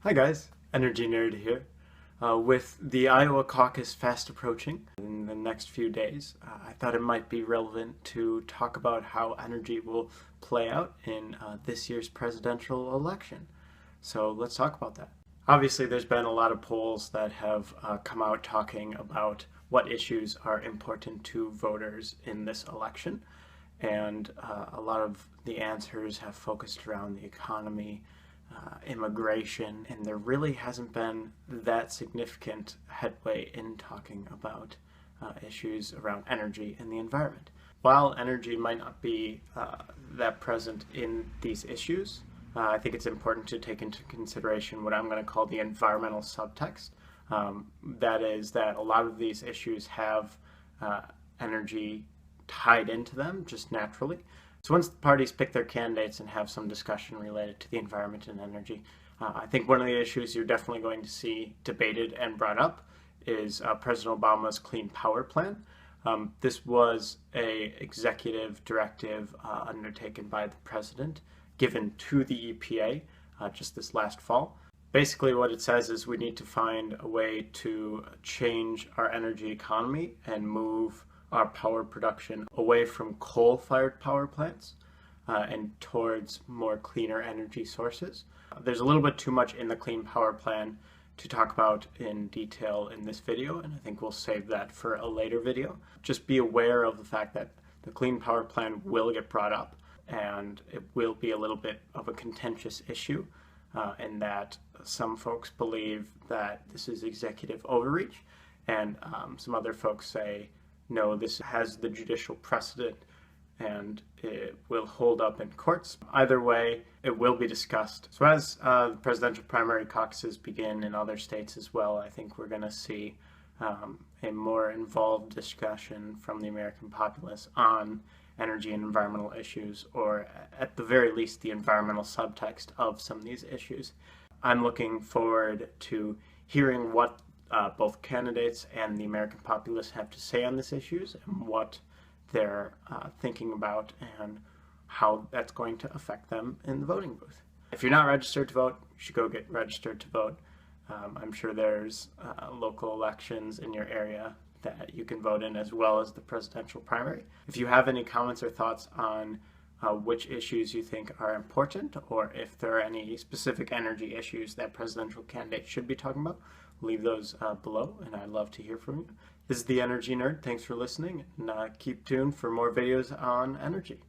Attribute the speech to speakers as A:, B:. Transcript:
A: Hi guys, Energy Nerd here. With the Iowa caucus fast approaching in the next few days, I thought it might be relevant to talk about how energy will play out in this year's presidential election. So let's talk about that. Obviously, there's been a lot of polls that have come out talking about what issues are important to voters in this election. And a lot of the answers have focused around the economy, immigration, and there really hasn't been that significant headway in talking about issues around energy and the environment. While energy might not be that present in these issues, I think it's important to take into consideration what I'm going to call the environmental subtext. That is that a lot of these issues have energy tied into them just naturally. So once the parties pick their candidates and have some discussion related to the environment and energy, I think one of the issues you're definitely going to see debated and brought up is President Obama's Clean Power Plan. This was an executive directive undertaken by the president, given to the EPA just this last fall. Basically what it says is we need to find a way to change our energy economy and move our power production away from coal-fired power plants and towards more cleaner energy sources. There's a little bit too much in the Clean Power Plan to talk about in detail in this video, and I think we'll save that for a later video. Just be aware of the fact that the Clean Power Plan will get brought up, and it will be a little bit of a contentious issue in that some folks believe that this is executive overreach, and some other folks say, no, this has the judicial precedent and it will hold up in courts. Either way, it will be discussed. So as the presidential primary caucuses begin in other states as well, I think we're going to see a more involved discussion from the American populace on energy and environmental issues, or at the very least the environmental subtext of some of these issues. I'm looking forward to hearing what both candidates and the American populace have to say on these issues and what they're thinking about and how that's going to affect them in the voting booth. If you're not registered to vote, you should go get registered to vote. I'm sure there's local elections in your area that you can vote in, as well as the presidential primary. If you have any comments or thoughts on which issues you think are important, or if there are any specific energy issues that presidential candidates should be talking about, leave those below, and I'd love to hear from you. This is the Energy Nerd. Thanks for listening, and keep tuned for more videos on energy.